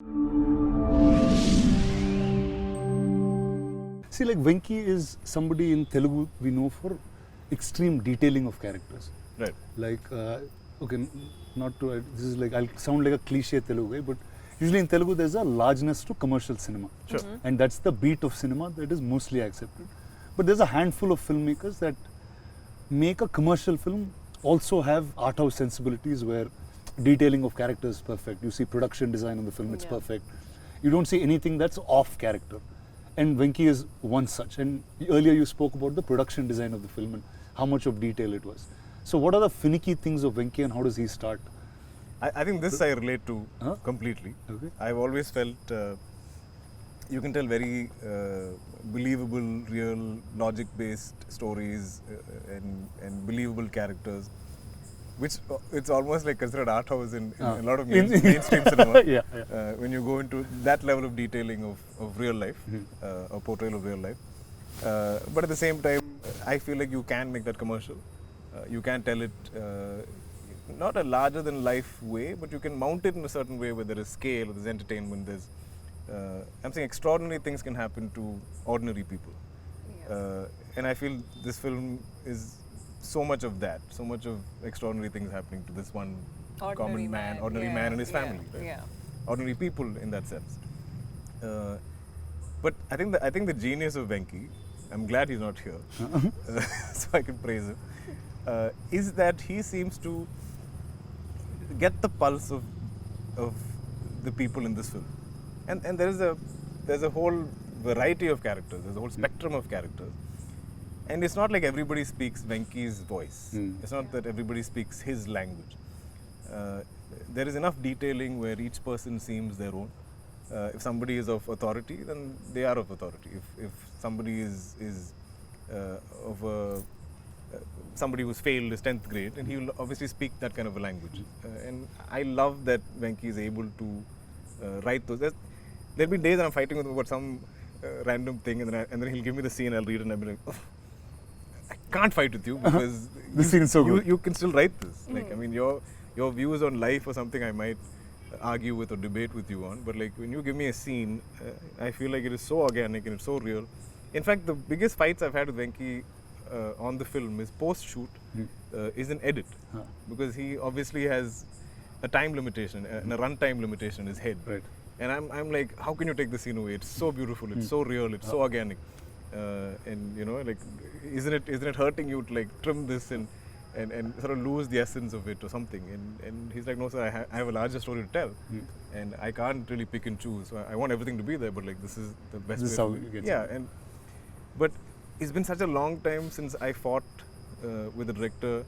See, like Venky is somebody in Telugu we know for extreme detailing of characters. Right. Like, okay, not to, this is like, I'll sound like a cliche Telugu guy, but usually in Telugu there's a largeness to commercial cinema. Sure. And that's the beat of cinema that is mostly accepted. But there's a handful of filmmakers that make a commercial film also have art house sensibilities where detailing of characters is perfect. You see production design on the film, it's perfect. You don't see anything that's off character. And Venky is one such. And earlier you spoke about the production design of the film and how much of detail it was. So what are the finicky things of Venky and how does he start? I think this I relate to completely. Okay. I've always felt you can tell very believable, real, logic-based stories and believable characters, which it's almost like considered art house in a lot of mainstream cinema. When you go into that level of detailing of real life, or portrayal of real life. But at the same time, I feel like you can make that commercial. You can tell it not a larger than life way, but you can mount it in a certain way where there is scale, there's entertainment, there's I'm saying extraordinary things can happen to ordinary people. And I feel this film is so much of that, so much of extraordinary things happening to this one ordinary man and his family. Right? Ordinary people in that sense. But I think the genius of Venky, I'm glad he's not here, so I can praise him, is that he seems to get the pulse of the people in this film. And there's a whole variety of characters, there's a whole spectrum of characters. And it's not like everybody speaks Venky's voice. It's not that everybody speaks his language. There is enough detailing where each person seems their own. If somebody is of authority, then they are of authority. If somebody is of somebody who's failed his 10th grade, and he will obviously speak that kind of a language. And I love that Venky is able to write those. There'll be days that I'm fighting with him about some random thing, and then he'll give me the scene, I'll read it, and I'll be like, oh, I can't fight with you because this scene is so good. You can still write this. Like, I mean, your views on life or something I might argue with or debate with you on, but like when you give me a scene, I feel like it is so organic and it's so real. In fact, the biggest fights I've had with Venky on the film is post-shoot is an edit, because he obviously has a time limitation and a runtime limitation in his head. Right. And I'm like, how can you take the scene away? It's so beautiful, it's so real, it's so organic. And you know, like, isn't it hurting you to like trim this and sort of lose the essence of it or something? And he's like, no sir, I have a larger story to tell, and I can't really pick and choose. So I want everything to be there, but like this is the best this way. is how you get But it's been such a long time since I fought with the director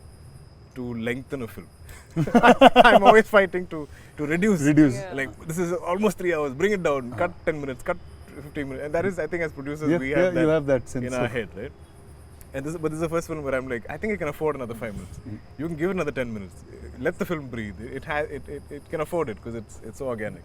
to lengthen a film. I'm always fighting to reduce. Like, this is almost 3 hours, bring it down, cut 10 minutes, cut 15 minutes. And that is, I think as producers, we have that sense in our head, right? But this is the first film where I'm like, I think I can afford another 5 minutes. You can give it another 10 minutes. Let the film breathe. It can afford it because it's so organic.